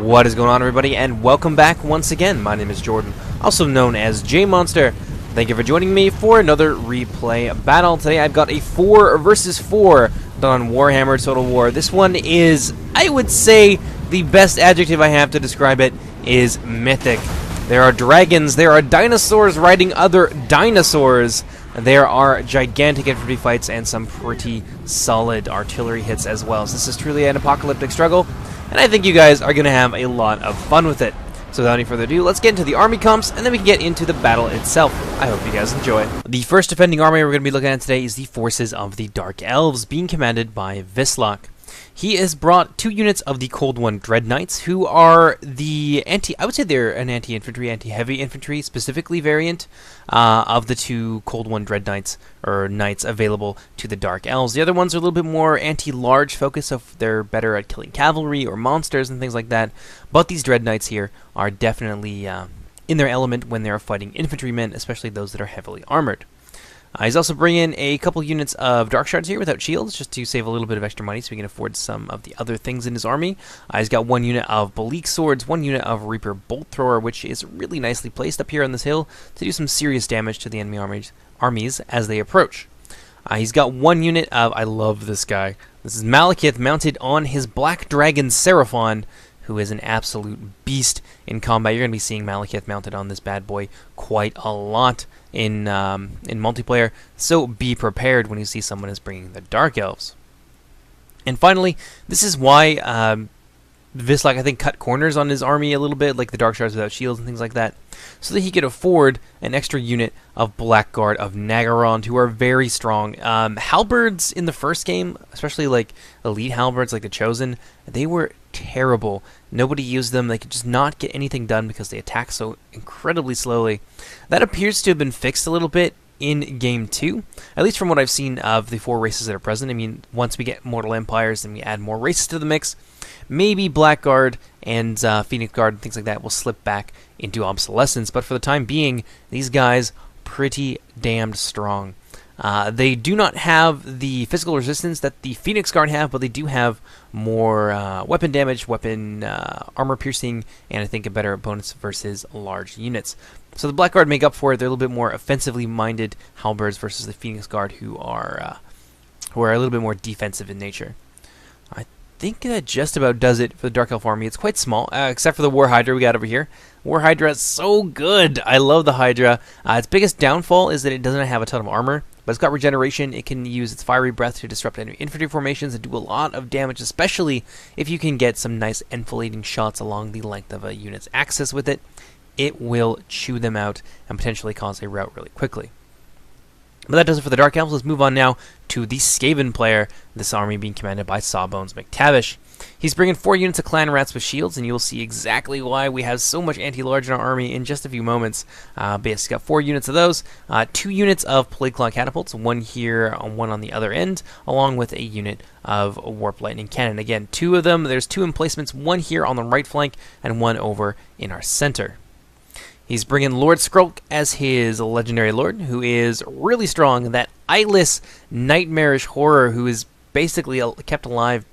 What is going on, everybody, and welcome back once again. My name is Jordan, also known as JMonster. Thank you for joining me for another replay battle. Today I've got a 4 versus 4 done on Warhammer Total War. This one is, I would say, the best adjective I have to describe it is mythic. There are dragons, there are dinosaurs riding other dinosaurs, there are gigantic infantry fights, and some pretty solid artillery hits as well. So this is truly an apocalyptic struggle, and I think you guys are going to have a lot of fun with it. So without any further ado, let's get into the army comps, and then we can get into the battle itself. I hope you guys enjoy. The first defending army we're going to be looking at today is the forces of the Dark Elves, being commanded by Vislok. He has brought 2 units of the Cold One Dread Knights, who are the I would say they're an anti-infantry, anti-heavy infantry, specifically variant of the 2 Cold One Dread Knights, or Knights available to the Dark Elves. The other ones are a little bit more anti-large focus, so they're better at killing cavalry or monsters and things like that. But these Dread Knights here are definitely in their element when they're fighting infantrymen, especially those that are heavily armored. He's also bringing a couple units of Dark Shards here without shields, just to save a little bit of extra money so he can afford some of the other things in his army. He's got 1 unit of Bleak Swords, 1 unit of Reaper Bolt Thrower, which is really nicely placed up here on this hill to do some serious damage to the enemy armies as they approach. He's got 1 unit of, I love this guy, this is Malekith mounted on his Black Dragon Seraphon, who is an absolute beast in combat. You're going to be seeing Malekith mounted on this bad boy quite a lot in multiplayer, so be prepared when you see someone is bringing the Dark Elves. And finally, this is why Vislok, I think, cut corners on his army a little bit, like the Dark Shards without shields and things like that, so that he could afford an extra unit of Blackguard of Naggaroth, who are very strong. Halberds in the first game, especially like elite halberds like the Chosen, they were terrible. Nobody used them. They could just not get anything done because they attack so incredibly slowly. That appears to have been fixed a little bit in Game 2, at least from what I've seen of the 4 races that are present. I mean, once we get Mortal Empires and we add more races to the mix, maybe Blackguard and Phoenix Guard and things like that will slip back into obsolescence, but for the time being, these guys pretty damned strong. They do not have the physical resistance that the Phoenix Guard have, but they do have more weapon damage, weapon armor piercing, and I think a better bonus versus large units. So the Blackguard make up for it. They're a little bit more offensively minded halberds versus the Phoenix Guard, who are a little bit more defensive in nature. I think that just about does it for the Dark Elf army. It's quite small, except for the War Hydra we got over here. War Hydra is so good. I love the Hydra. Its biggest downfall is that it doesn't have a ton of armor, but it's got regeneration. It can use its fiery breath to disrupt enemy infantry formations and do a lot of damage, especially if you can get some nice enfilading shots along the length of a unit's axis with it. It will chew them out and potentially cause a rout really quickly. But that does it for the Dark Elves. Let's move on now to the Skaven player, this army being commanded by Sawbones McTavish. He's bringing 4 units of Clan Rats with shields, and you'll see exactly why we have so much anti-large in our army in just a few moments. But yes, he's got 4 units of those, 2 units of Plague Claw Catapults, 1 here, 1 on the other end, along with a unit of Warp Lightning Cannon. Again, 2 of them. There's 2 emplacements, 1 here on the right flank, and 1 over in our center. He's bringing Lord Skrulk as his legendary lord, who is really strong. That eyeless, nightmarish horror who is basically kept alive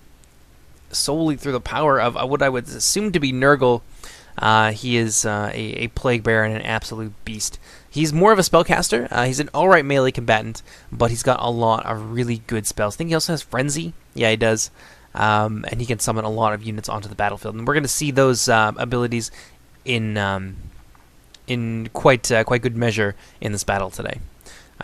solely through the power of what I would assume to be Nurgle. He is a plague bearer and an absolute beast. He's more of a spellcaster. He's an alright melee combatant, but he's got a lot of really good spells. I think he also has Frenzy. Yeah, he does. And he can summon a lot of units onto the battlefield. And we're going to see those abilities in quite good measure in this battle today.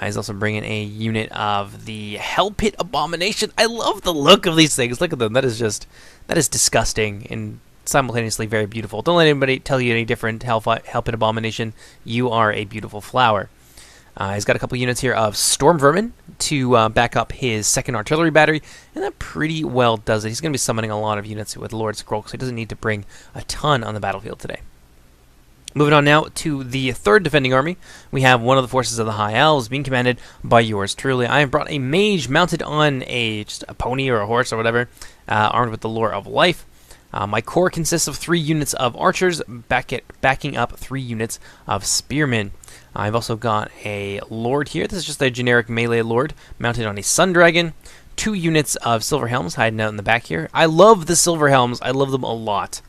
He's also bringing a unit of the Hell Pit Abomination. I love the look of these things. Look at them. That is disgusting and simultaneously very beautiful. Don't let anybody tell you any different. Hell Pit Abomination, you are a beautiful flower. He's got a couple units here of Storm Vermin to back up his 2nd artillery battery, and that pretty well does it. He's going to be summoning a lot of units with Lord Skrulk, so he doesn't need to bring a ton on the battlefield today. Moving on now to the 3rd defending army, we have one of the forces of the High Elves being commanded by yours truly. I have brought a mage mounted on just a pony or a horse or whatever, armed with the Lore of Life. My core consists of 3 units of archers, backing up 3 units of spearmen. I've also got a lord here. This is just a generic melee lord mounted on a sun dragon. 2 units of silver helms hiding out in the back here. I love the silver helms. I love them a lot.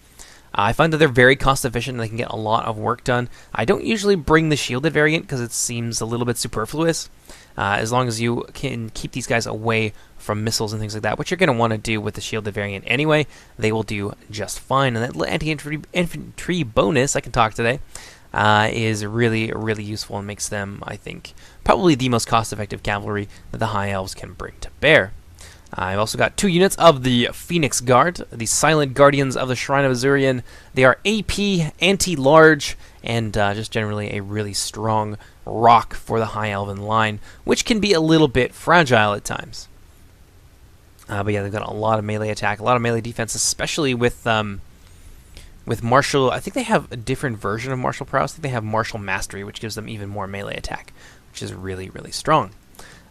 I find that they're very cost efficient and they can get a lot of work done. I don't usually bring the shielded variant because it seems a little bit superfluous. As long as you can keep these guys away from missiles and things like that, which you're going to want to do with the shielded variant anyway, they will do just fine. And that anti-infantry bonus, I can talk today, is really, really useful and makes them, I think, probably the most cost-effective cavalry that the High Elves can bring to bear. I've also got 2 units of the Phoenix Guard, the Silent Guardians of the Shrine of Azurian. They are AP, anti-large, and just generally a really strong rock for the High Elven line, which can be a little bit fragile at times. But yeah, they've got a lot of melee attack, a lot of melee defense, especially with martial. I think they have a different version of martial prowess. I think they have martial mastery, which gives them even more melee attack, which is really, really strong.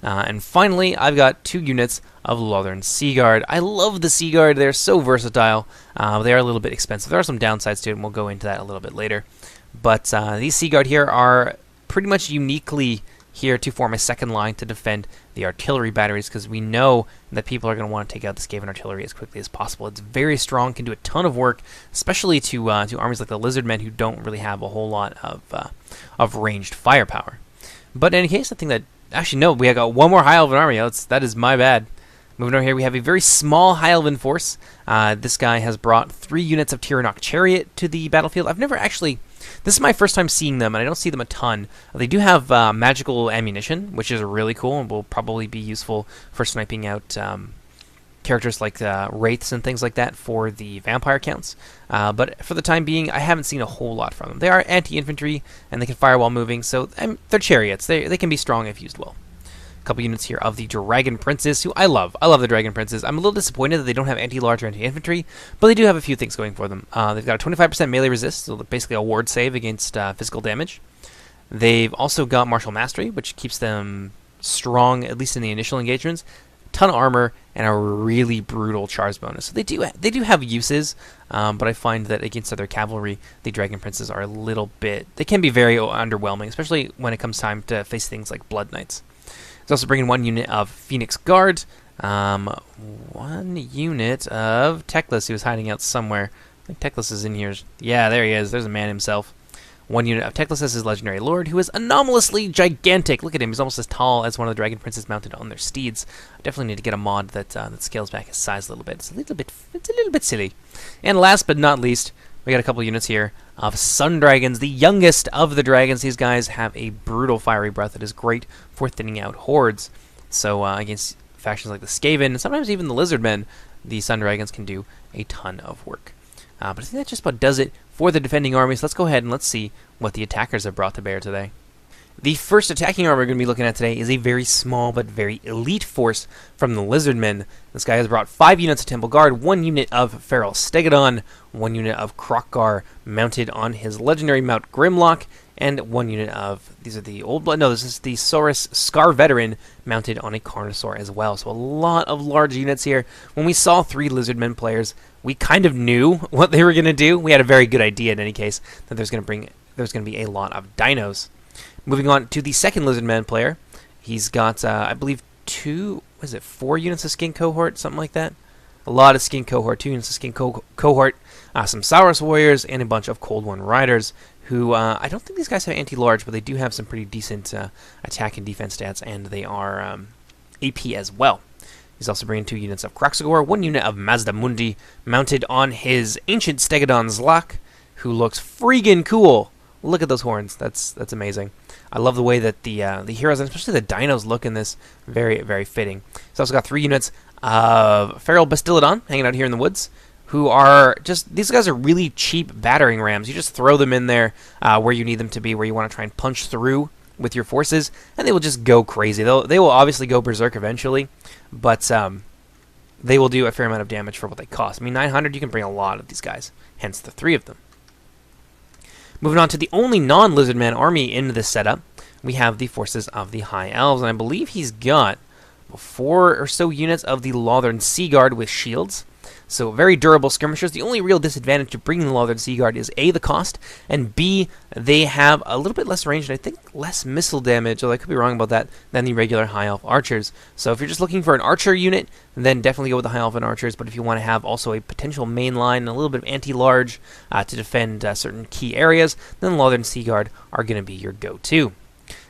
And finally, I've got 2 units of Lothern Sea Guard. I love the Sea Guard. They're so versatile. They are a little bit expensive. There are some downsides to it, and we'll go into that a little bit later. But these Sea Guard here are pretty much uniquely here to form a second line to defend the artillery batteries, because we know that people are going to want to take out the Skaven artillery as quickly as possible. It's very strong, can do a ton of work, especially to armies like the Lizardmen, who don't really have a whole lot of ranged firepower. But in any case, I think that... Actually, no, we have got one more High Elven army. That is my bad. Moving over here, we have a very small High Elven force. This guy has brought 3 units of Tyrannok Chariot to the battlefield. I've never actually... This is my first time seeing them, and I don't see them a ton. They do have magical ammunition, which is really cool, and will probably be useful for sniping out characters like wraiths and things like that for the vampire counts. But for the time being, I haven't seen a whole lot from them. They are anti-infantry, and they can fire while moving, so they're chariots. They can be strong if used well. A couple units here of the Dragon Princes, who I love. I love the Dragon Princes. I'm a little disappointed that they don't have anti-large or anti-infantry, but they do have a few things going for them. They've got a 25% melee resist, so basically a ward save against physical damage. They've also got martial mastery, which keeps them strong, at least in the initial engagements. Ton of armor and a really brutal charge bonus. So they do have uses, but I find that against other cavalry, the Dragon Princes are a little bit... They can be very underwhelming, especially when it comes time to face things like Blood Knights. He's also bringing 1 unit of Phoenix Guard, 1 unit of Teclis, who was hiding out somewhere. I think Teclis is in here. Yeah, there he is. There's a man himself. 1 unit of Teclis as his legendary lord, who is anomalously gigantic. Look at him. He's almost as tall as one of the Dragon Princes mounted on their steeds. I definitely need to get a mod that scales back his size a little bit. It's a little bit silly. And last but not least, we got a couple units here of Sun Dragons, the youngest of the dragons. These guys have a brutal fiery breath that is great for thinning out hordes. So against factions like the Skaven, and sometimes even the Lizardmen, the Sun Dragons can do a ton of work. But I think that just about does it for the defending armies. Let's go ahead and let's see what the attackers have brought to bear today. The first attacking army we're going to be looking at today is a very small but very elite force from the Lizardmen. This guy has brought 5 units of Temple Guard, 1 unit of Feral Stegodon, 1 unit of Krokgar mounted on his legendary Mount Grimlock, and 1 unit of... These are the old blood... No, this is the Saurus Scar Veteran mounted on a Carnosaur as well. So a lot of large units here. When we saw 3 Lizardmen players, we kind of knew what they were going to do. We had a very good idea in any case that there's going to be a lot of dinos. Moving on to the second Lizardman player, he's got, I believe, 4 units of Skin Cohort, something like that? A lot of Skin Cohort, 2 units of Skin Cohort, some Saurus Warriors, and a bunch of Cold One Riders, who, I don't think these guys have anti-large, but they do have some pretty decent attack and defense stats, and they are AP as well. He's also bringing 2 units of Kroxagor, 1 unit of Mazda Mundi, mounted on his Ancient Stegodon Zlak, who looks freaking cool. Look at those horns. That's amazing. I love the way that the heroes, and especially the dinos, look in this. Very, very fitting. He's also got 3 units of Feral Bastillodon hanging out here in the woods, who are just... These guys are really cheap battering rams. You just throw them in there where you need them to be, where you want to try and punch through with your forces, and they will just go crazy. They will obviously go berserk eventually, but they will do a fair amount of damage for what they cost. I mean, 900, you can bring a lot of these guys, hence the 3 of them. Moving on to the only non-Lizardman army in this setup, we have the forces of the High Elves, and I believe he's got 4 or so units of the Lothern Sea Guard with shields. So very durable skirmishers. The only real disadvantage to bringing the Northern Sea Guard is A, the cost, and B, they have a little bit less range and I think less missile damage, although I could be wrong about that, than the regular High Elf archers. So if you're just looking for an archer unit, then definitely go with the High Elven archers, but if you want to have also a potential main line and a little bit of anti-large to defend certain key areas, then the Northern Sea Guard are going to be your go-to.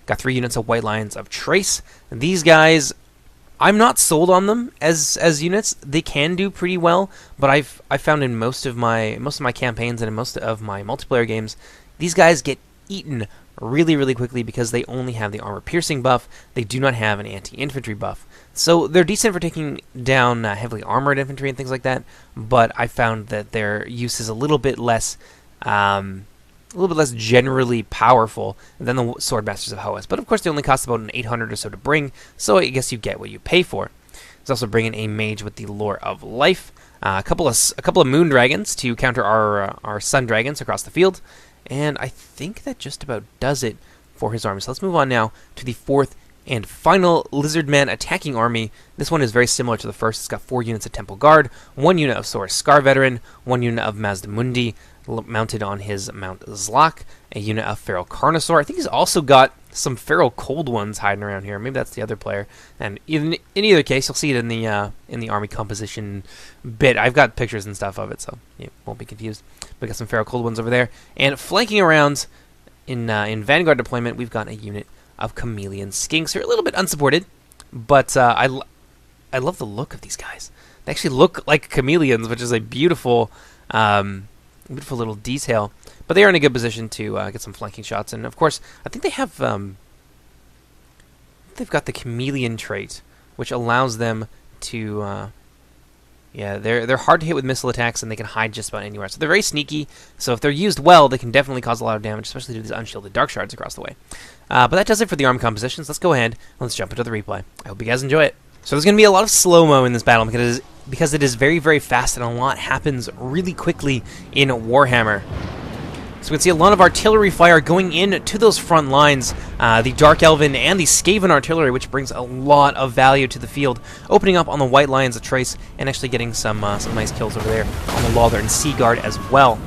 Got 3 units of White Lions of Trace. These guys, I'm not sold on them as units. They can do pretty well, but I found in most of my campaigns and in most of my multiplayer games, these guys get eaten really quickly because they only have the armor piercing buff. They do not have an anti-infantry buff. So they're decent for taking down heavily armored infantry and things like that, but I found that their use is a little bit less generally powerful than the Swordmasters of Hoas. But of course they only cost about an 800 or so to bring, so I guess you get what you pay for. There's also bringing a mage with the Lore of Life, a couple of moon dragons to counter our sun dragons across the field, and I think that just about does it for his army. So let's move on now to the 4th and final Lizardman attacking army. This one is very similar to the first. It's got 4 units of Temple Guard, 1 unit of Saurus Scar Veteran, 1 unit of Mazdamundi mounted on his Mount Zlok, a unit of Feral Carnosaur. I think he's also got some Feral Cold Ones hiding around here. Maybe that's the other player. And in either case, you'll see it in the army composition bit. I've got pictures and stuff of it, so you won't be confused. We got some Feral Cold Ones over there. And flanking around in Vanguard deployment, we've got a unit of Chameleon Skinks. They're a little bit unsupported, but I love the look of these guys. They actually look like chameleons, which is a beautiful little detail. But they are in a good position to get some flanking shots. And of course, I think they have they've got the chameleon trait, which allows them to they're hard to hit with missile attacks, and they can hide just about anywhere. So they're very sneaky. So if they're used well, they can definitely cause a lot of damage, especially to these unshielded dark shards across the way. But that does it for the arm compositions. Let's go ahead and let's jump into the replay. I hope you guys enjoy it. So there's going to be a lot of slow-mo in this battle because it is very, very fast, and a lot happens really quickly in Warhammer. So we can see a lot of artillery fire going in to those front lines, the Dark Elven and the Skaven artillery, which brings a lot of value to the field, opening up on the White Lions of Trace and actually getting some nice kills over there on the Northern Sea Guard as well.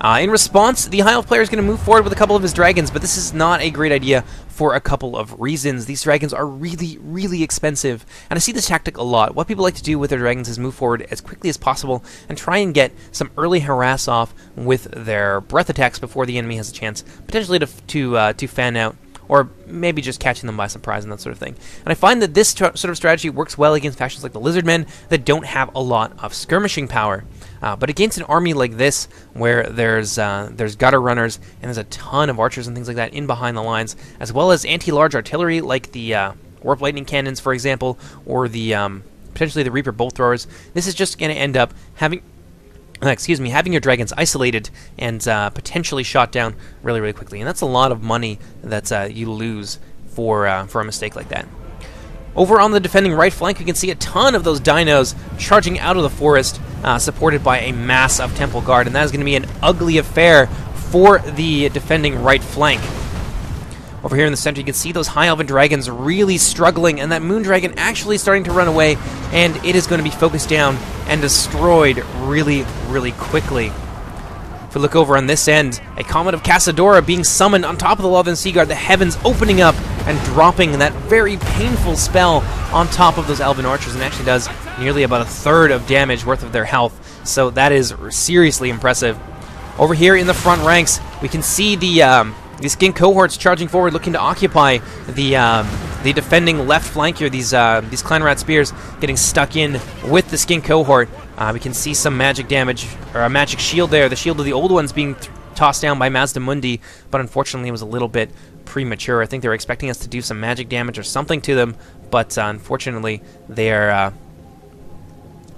In response, the High Elf player is going to move forward with a couple of his dragons, but this is not a great idea for a couple of reasons. These dragons are really expensive, and I see this tactic a lot. What people like to do with their dragons is move forward as quickly as possible and try and get some early harass off with their breath attacks before the enemy has a chance, potentially to fan out, or maybe just catching them by surprise and that sort of thing. And I find that this sort of strategy works well against factions like the Lizardmen that don't have a lot of skirmishing power. But against an army like this, where there's gutter runners and there's a ton of archers and things like that in behind the lines, as well as anti-large artillery like the warp lightning cannons, for example, or the potentially the Reaper bolt throwers, this is just going to end up having your dragons isolated and potentially shot down really quickly, and that's a lot of money that you lose for a mistake like that. Over on the defending right flank, you can see a ton of those dinos charging out of the forest, supported by a mass of Temple Guard, and that is going to be an ugly affair for the defending right flank. Over here in the center, you can see those High Elven dragons really struggling, and that Moon Dragon actually starting to run away, and it is going to be focused down and destroyed really quickly. If we look over on this end, a Comet of Casadora being summoned on top of the Northern Sea Guard, the heavens opening up and dropping that very painful spell on top of those Elven archers, and actually does nearly about a third of damage worth of their health. So that is seriously impressive. Over here in the front ranks, we can see the skin cohorts charging forward, looking to occupy the defending left flank here. These clan rat spears getting stuck in with the skin cohort. We can see some magic damage, or a magic shield there. The shield of the old ones being tossed down by Mazdamundi, but unfortunately it was a little bit premature. I think they were expecting us to do some magic damage or something to them, but unfortunately they're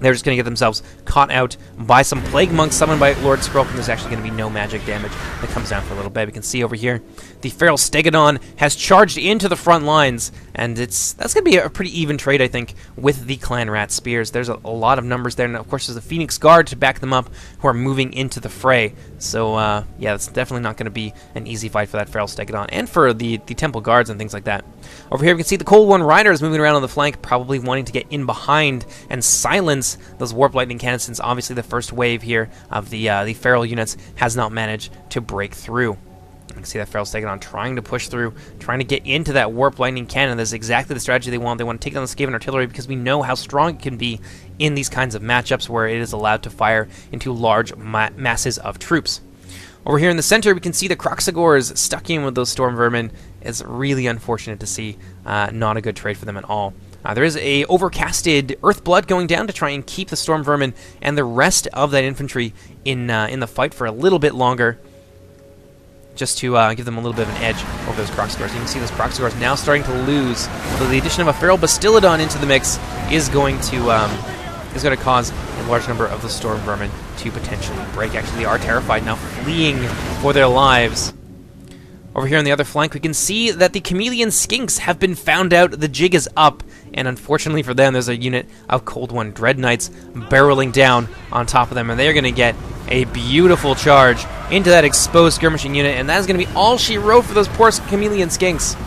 just going to get themselves caught out by some Plague Monks summoned by Lord Skrull, and there's actually going to be no magic damage that comes down for a little bit. We can see over here the Feral Stegodon has charged into the front lines, and that's going to be a pretty even trade, I think, with the Clan Rat Spears. There's a lot of numbers there, and of course there's the Phoenix Guard to back them up who are moving into the fray. So, yeah, it's definitely not going to be an easy fight for that Feral Stegodon, and for the Temple Guards and things like that. Over here we can see the Cold One Rider is moving around on the flank, probably wanting to get in behind and silence against those Warp Lightning Cannons, since obviously the first wave here of the Feral units has not managed to break through. You can see that Feral Stegodon trying to push through, trying to get into that Warp Lightning Cannon. That's exactly the strategy they want. They want to take down the Skaven Artillery because we know how strong it can be in these kinds of matchups where it is allowed to fire into large masses of troops. Over here in the center, we can see the Kroxigors stuck in with those Storm Vermin. It's really unfortunate to see. Not a good trade for them at all. There is a overcasted Earthblood going down to try and keep the Storm Vermin and the rest of that infantry in the fight for a little bit longer, just to give them a little bit of an edge over those Kroxigors. You can see those Kroxigors now starting to lose. So the addition of a Feral Bastiladon into the mix is going to cause a large number of the Storm Vermin to potentially break. Actually, they are terrified now, fleeing for their lives. Over here on the other flank, we can see that the Chameleon Skinks have been found out. The jig is up, and unfortunately for them, there's a unit of Cold One Dread Knights barreling down on top of them, and they're going to get a beautiful charge into that exposed skirmishing unit, and that is going to be all she wrote for those poor Chameleon Skinks.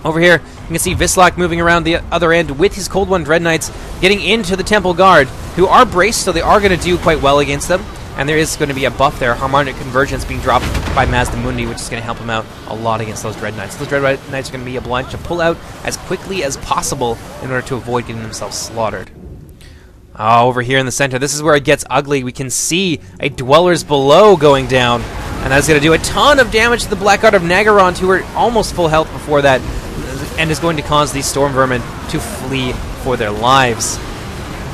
Over here, you can see Vislok moving around the other end with his Cold One Dread Knights, getting into the Temple Guard, who are braced, so they are going to do quite well against them. And there is going to be a buff there, Harmonic Convergence being dropped by Mazdamundi, which is going to help him out a lot against those Dread Knights. Those Dread Knights are going to be obliged to pull out as quickly as possible in order to avoid getting themselves slaughtered. Over here in the center, this is where it gets ugly. We can see a Dwellers Below going down, and that's going to do a ton of damage to the Blackguard of Naggaroth, who were almost full health before that, and is going to cause these Storm Vermin to flee for their lives.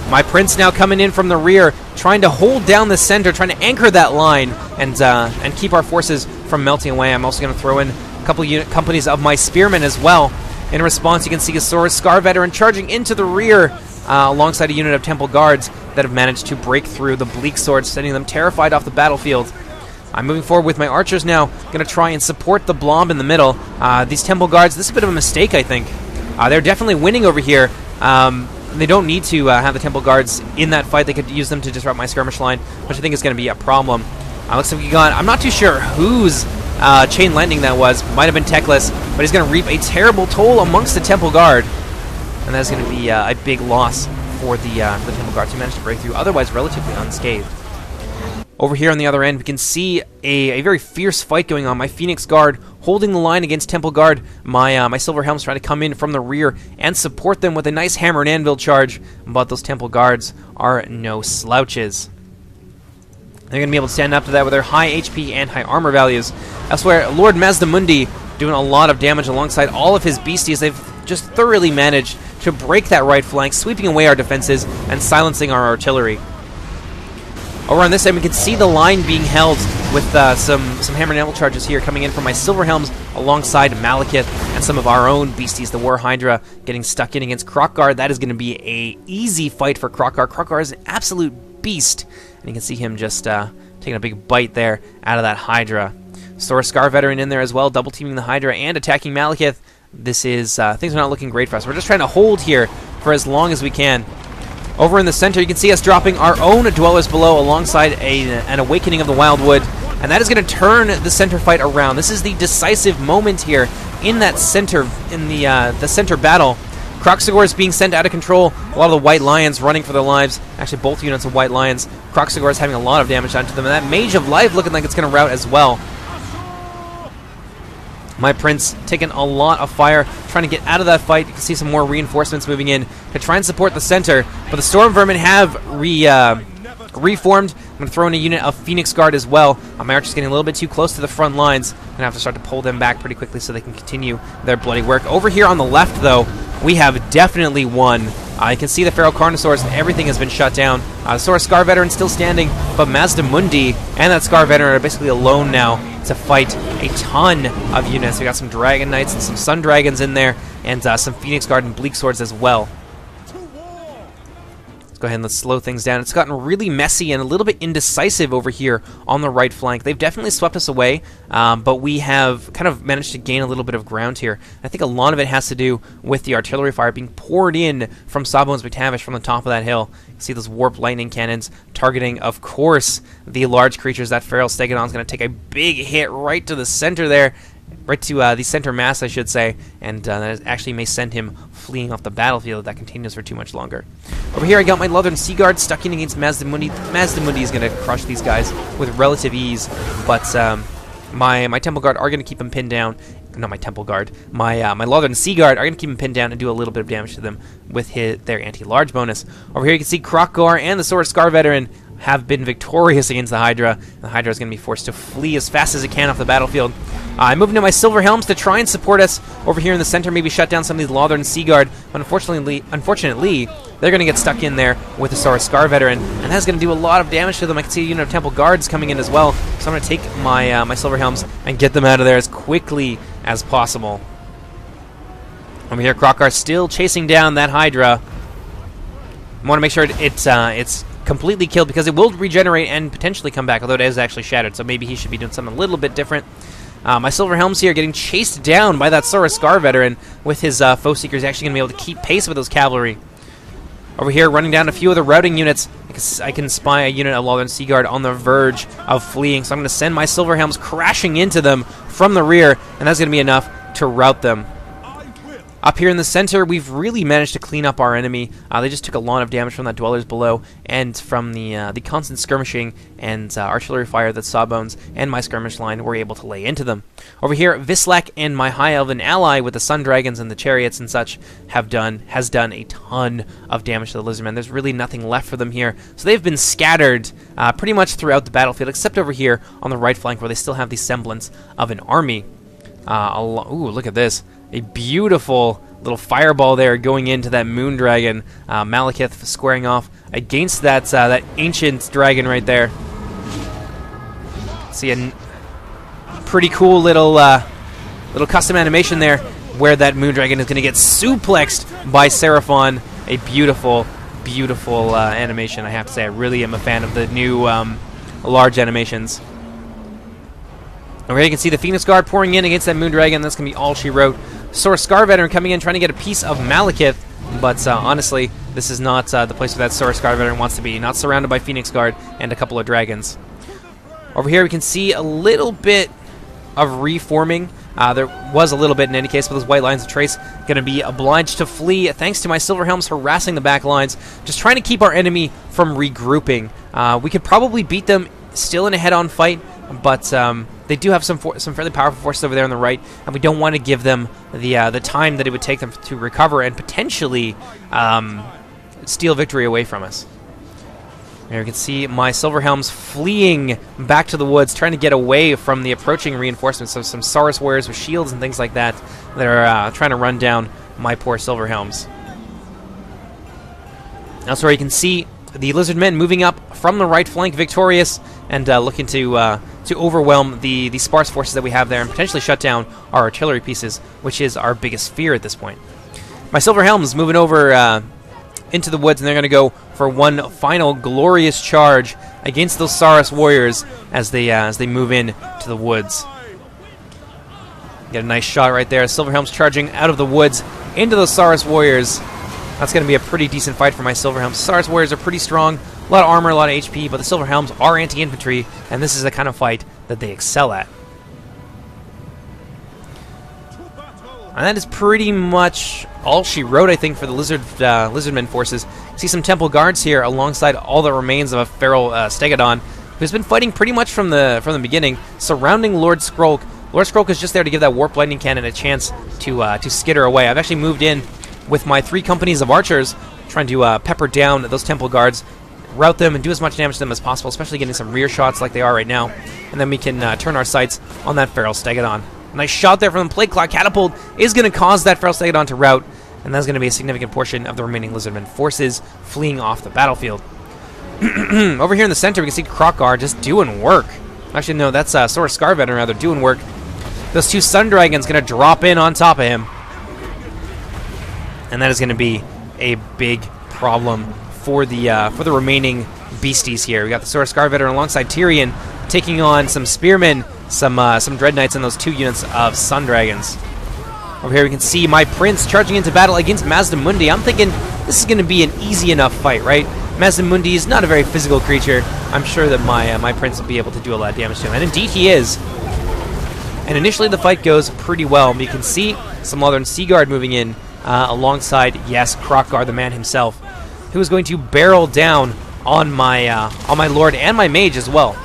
My Prince now coming in from the rear, trying to hold down the center, trying to anchor that line, and keep our forces from melting away. I'm also going to throw in a couple companies of my Spearmen as well. In response, you can see a Scar Veteran charging into the rear, alongside a unit of Temple Guards that have managed to break through the Bleak Swords, sending them terrified off the battlefield. I'm moving forward with my archers now, going to try and support the blob in the middle. These Temple Guards, this is a bit of a mistake, I think. They're definitely winning over here. They don't need to have the Temple Guards in that fight. They could use them to disrupt my skirmish line, which I think is going to be a problem. Looks like we got, I'm not too sure whose chain landing that was. Might have been Techless, but he's going to reap a terrible toll amongst the Temple Guard. And that's going to be a big loss for the Temple Guards who managed to break through, otherwise relatively unscathed. Over here on the other end, we can see a very fierce fight going on. My Phoenix Guard holding the line against Temple Guard. My Silver Helms trying to come in from the rear and support them with a nice Hammer and Anvil charge, but those Temple Guards are no slouches. They're going to be able to stand up to that with their high HP and high armor values. Elsewhere, Lord Mazdamundi doing a lot of damage alongside all of his beasties. They've just thoroughly managed to break that right flank, sweeping away our defenses and silencing our artillery. Over on this side, we can see the line being held with some Hammer and Anvil charges here coming in from my Silver Helms alongside Malekith and some of our own beasties, the War Hydra, getting stuck in against Kroq-Gar. That is going to be a easy fight for Kroq-Gar. Kroq-Gar is an absolute beast, and you can see him just taking a big bite there out of that Hydra. Store Scar Veteran in there as well, double teaming the Hydra and attacking Malekith. This is things are not looking great for us. We're just trying to hold here for as long as we can. Over in the center, you can see us dropping our own Dwellers Below alongside an Awakening of the Wildwood, and that is going to turn the center fight around. This is the decisive moment here in that center, in the center battle. Kroxigor is being sent out of control. A lot of the White Lions running for their lives. Actually, both units of White Lions. Kroxigor is having a lot of damage done to them, and that Mage of Life looking like it's going to rout as well. My Prince taking a lot of fire, trying to get out of that fight. You can see some more reinforcements moving in to try and support the center, but the Storm Vermin have reformed. I'm going to throw in a unit of Phoenix Guard as well. My Archer's getting a little bit too close to the front lines. I'm going to have to start to pull them back pretty quickly so they can continue their bloody work. Over here on the left, though, we have definitely won. You can see the Feral Carnosaurs and everything has been shut down. Sora Scar Veteran still standing, but Mazdamundi and that Scar Veteran are basically alone now to fight a ton of units. We got some Dragon Knights and some Sun Dragons in there, and some Phoenix Guard and Bleak Swords as well. Go ahead and let's slow things down. It's gotten really messy and a little bit indecisive over here on the right flank. They've definitely swept us away, but we have kind of managed to gain a little bit of ground here. I think a lot of it has to do with the artillery fire being poured in from Sawbones McTavish from the top of that hill. You can see those Warp Lightning Cannons targeting, of course, the large creatures. That Feral Stegodon is going to take a big hit right to the center there. right to the center mass, I should say, and that actually may send him fleeing off the battlefield if that continues for too much longer. Over here, I got my Northern Sea Guard stuck in against Mazdamundi. Mazdamundi is going to crush these guys with relative ease, but my Temple Guard are going to keep him pinned down. Not my Temple Guard. My Northern Sea Guard are going to keep him pinned down and do a little bit of damage to them with their anti-large bonus. Over here, you can see Krokgar and the Sword Scar Veteran have been victorious against the Hydra. The Hydra is going to be forced to flee as fast as it can off the battlefield. I'm moving to my Silver Helms to try and support us over here in the center, maybe shut down some of these Northern Sea Guard. But unfortunately, they're going to get stuck in there with the Sword Scar Veteran, and that's going to do a lot of damage to them. I can see a unit of Temple Guards coming in as well, so I'm going to take my my Silver Helms and get them out of there as quickly as possible. Over here, Krokgar still chasing down that Hydra. I want to make sure it's completely killed, because it will regenerate and potentially come back, although it is actually shattered, so maybe he should be doing something a little bit different. My Silver Helms here getting chased down by that Sword Scar Veteran with his Foe Seekers actually going to be able to keep pace with those cavalry. Over here, running down a few of the routing units, I can spy a unit of Northern Sea Guard on the verge of fleeing, so I'm going to send my Silver Helms crashing into them from the rear, and that's going to be enough to rout them. Up here in the center, we've really managed to clean up our enemy. They just took a lot of damage from that Dwellers below, and from the constant skirmishing and artillery fire that Sawbones and my skirmish line were able to lay into them. Over here, Vislak and my High Elven ally with the Sun Dragons and the Chariots and such has done a ton of damage to the Lizardmen. There's really nothing left for them here, so they've been scattered pretty much throughout the battlefield, except over here on the right flank where they still have the semblance of an army. Ooh, look at this. A beautiful little fireball there going into that Moon Dragon. Malekith squaring off against that ancient dragon right there. See a pretty cool little custom animation there where that Moon Dragon is going to get suplexed by Seraphon. A beautiful, beautiful animation, I have to say. I really am a fan of the new large animations. Over here you can see the Phoenix Guard pouring in against that Moon Dragon. That's going to be all she wrote. Sword Scar Veteran coming in, trying to get a piece of Malekith, but honestly, this is not the place where that Sword Scar Veteran wants to be. Not surrounded by Phoenix Guard and a couple of dragons. Over here we can see a little bit of reforming. There was a little bit in any case, but those white lines of trace going to be obliged to flee thanks to my Silver Helms harassing the back lines, just trying to keep our enemy from regrouping. We could probably beat them still in a head-on fight, but they do have some fairly powerful forces over there on the right, and we don't want to give them the time that it would take them to recover and potentially steal victory away from us. Here you can see my Silver Helms fleeing back to the woods, trying to get away from the approaching reinforcements. So some Saurus warriors with shields and things like that that are trying to run down my poor Silver Helms. Elsewhere you can see the Lizard Men moving up from the right flank victorious and looking to overwhelm the sparse forces that we have there and potentially shut down our artillery pieces, which is our biggest fear at this point. My Silver Helms moving over into the woods, and they're going to go for one final glorious charge against those Saurus warriors as they move in to the woods. Get a nice shot right there. Silver Helms charging out of the woods into those Saurus warriors. That's going to be a pretty decent fight for my Silver Helms. Saurus warriors are pretty strong, a lot of armor, a lot of HP, but the Silver Helms are anti-infantry, and this is the kind of fight that they excel at. And that is pretty much all she wrote, I think, for the Lizardmen forces. See some Temple Guards here alongside all the remains of a feral Stegodon, who's been fighting pretty much from the beginning, surrounding Lord Skrolk. Lord Skrolk is just there to give that Warp Lightning Cannon a chance to skitter away. I've actually moved in with my 3 companies of archers, trying to pepper down those Temple Guards, rout them, and do as much damage to them as possible, especially getting some rear shots like they are right now. And then we can turn our sights on that feral Stegodon. A nice shot there from the Plague Cloud Catapult is going to cause that feral Stegodon to rout, and that's going to be a significant portion of the remaining Lizardmen forces fleeing off the battlefield. Over here in the center, we can see Krokgar just doing work. Actually, no, that's Sword Scar Veteran rather doing work. Those 2 Sun Dragons going to drop in on top of him, and that is going to be a big problem for the remaining beasties here. We got the Sword Scar Veteran alongside Tyrion taking on some Spearmen, some Dread Knights, and those 2 units of Sun Dragons. Over here we can see my Prince charging into battle against Mazdamundi. I'm thinking this is going to be an easy enough fight, right? Mazdamundi is not a very physical creature. I'm sure that my Prince will be able to do a lot of damage to him, and indeed he is. And initially the fight goes pretty well. You can see some Northern Sea Guard moving in alongside, yes, Crockguard, the man himself, who is going to barrel down on my Lord and my Mage as well.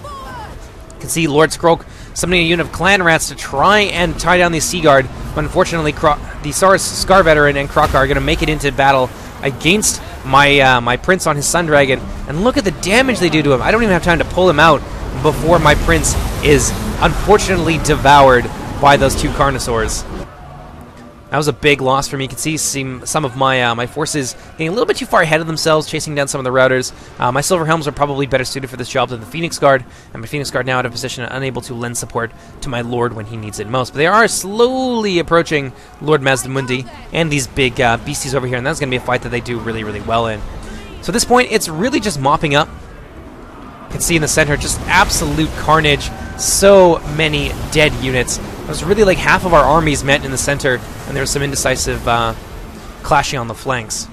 You can see Lord Skroak summoning a unit of clan rats to try and tie down the Sea Guard, but unfortunately the Saurus Scar Veteran and Crockguard are going to make it into battle against my Prince on his Sun Dragon, and look at the damage they do to him. I don't even have time to pull him out before my Prince is unfortunately devoured by those two Carnosaurs. That was a big loss for me. You can see some of my forces getting a little bit too far ahead of themselves, chasing down some of the routers. My Silver Helms are probably better suited for this job than the Phoenix Guard, and my Phoenix Guard now out of position and unable to lend support to my Lord when he needs it most. But they are slowly approaching Lord Mazdamundi and these big beasties over here, and that's going to be a fight that they do really, really well in. So at this point, it's really just mopping up. You can see in the center just absolute carnage. So many dead units. It was really like half of our armies met in the center, and there was some indecisive clashing on the flanks.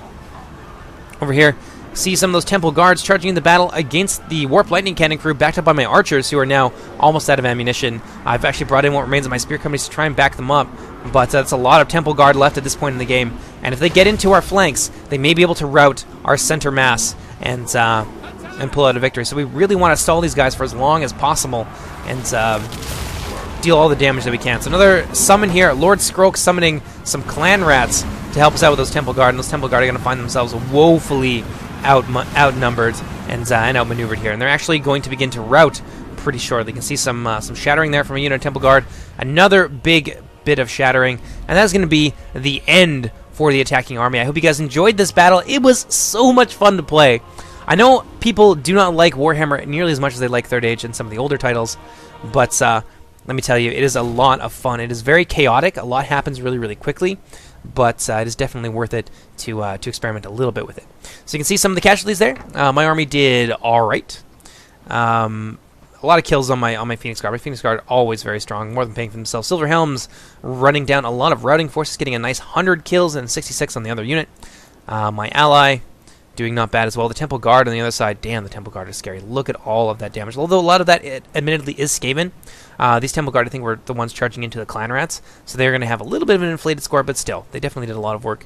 Over here, see some of those Temple Guards charging into battle against the Warp Lightning Cannon crew, backed up by my archers, who are now almost out of ammunition. I've actually brought in what remains of my spear companies to try and back them up, but that's a lot of Temple Guard left at this point in the game. And if they get into our flanks, they may be able to rout our center mass and pull out a victory. So we really want to stall these guys for as long as possible and deal all the damage that we can. So another summon here, Lord Skroak summoning some clan rats to help us out with those Temple Guard, and those Temple Guard are going to find themselves woefully outnumbered and outmaneuvered here. And they're actually going to begin to rout pretty shortly. You can see some shattering there from a unit of Temple Guard, another big bit of shattering, and that's going to be the end for the attacking army. I hope you guys enjoyed this battle. It was so much fun to play. I know people do not like Warhammer nearly as much as they like Third Age and some of the older titles, but let me tell you, it is a lot of fun. It is very chaotic. A lot happens really, really quickly, but it is definitely worth it to experiment a little bit with it. So you can see some of the casualties there. My army did all right. A lot of kills on my Phoenix Guard. My Phoenix Guard always very strong, more than paying for themselves. Silver Helms running down a lot of routing forces, getting a nice 100 kills and 66 on the other unit. My ally doing not bad as well. The Temple Guard on the other side, damn, the Temple Guard is scary. Look at all of that damage. Although a lot of that, admittedly, is Skaven. These Temple Guard, I think, were the ones charging into the Clan Rats, so they're going to have a little bit of an inflated score, but still, they definitely did a lot of work.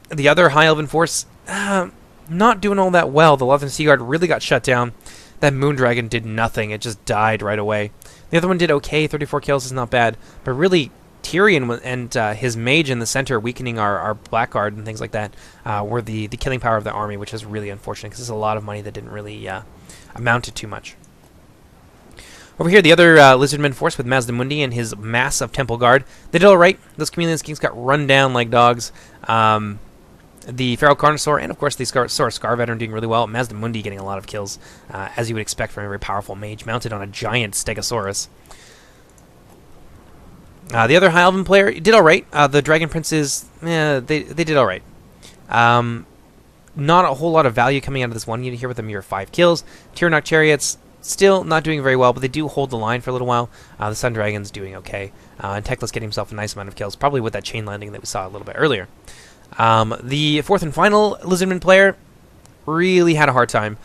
The other High Elven force, not doing all that well. The Northern Sea Guard really got shut down. That Moon Dragon did nothing. It just died right away. The other one did okay. 34 kills is not bad, but really, Tyrion and his mage in the center, weakening our Blackguard and things like that, were the killing power of the army, which is really unfortunate because there's a lot of money that didn't really amount to too much. Over here, the other Lizardman force with Mazdamundi and his mass of Temple Guard, they did all right. Those Chameleon Kings got run down like dogs. The Feral Carnosaur and, of course, the Saurus Scar Veteran doing really well. Mazdamundi getting a lot of kills, as you would expect from a very powerful mage mounted on a giant Stegosaurus. The other High Elven player did all right. The Dragon Princes, they did all right. Not a whole lot of value coming out of this one unit here with a mere 5 kills. Tyrannok Chariots still not doing very well, but they do hold the line for a little while. The Sun Dragon's doing okay. And Teclis getting himself a nice amount of kills, probably with that chain landing that we saw a little bit earlier. The fourth and final Lizardman player really had a hard time.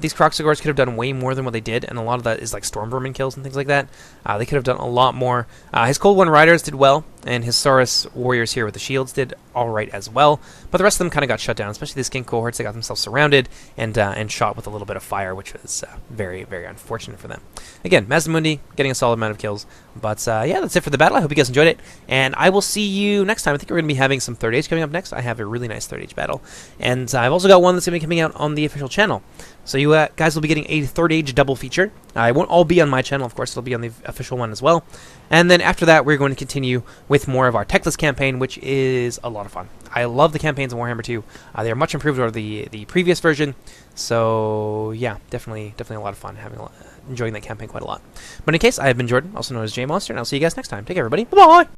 These Croxagors could have done way more than what they did, and a lot of that is like Storm Vermin kills and things like that. They could have done a lot more. His Cold One Riders did well, and his Saurus Warriors here with the shields did all right as well. But the rest of them kind of got shut down, especially the Skin Cohorts. They got themselves surrounded and shot with a little bit of fire, which was very, very unfortunate for them. Again, Mazdamundi getting a solid amount of kills. But yeah, that's it for the battle. I hope you guys enjoyed it, and I will see you next time. I think we're going to be having some Third Age coming up next. I have a really nice Third Age battle, and I've also got one that's going to be coming out on the official channel. So you guys will be getting a Third Age double feature. It won't all be on my channel, of course. It'll be on the official one as well. And then after that, we're going to continue with more of our Teclis campaign, which is a lot of fun. I love the campaigns in Warhammer 2. They are much improved over the previous version. So yeah, definitely a lot of fun. Enjoying that campaign quite a lot. But in case, I have been Jordan, also known as JMonster, and I'll see you guys next time. Take care, everybody. Bye-bye!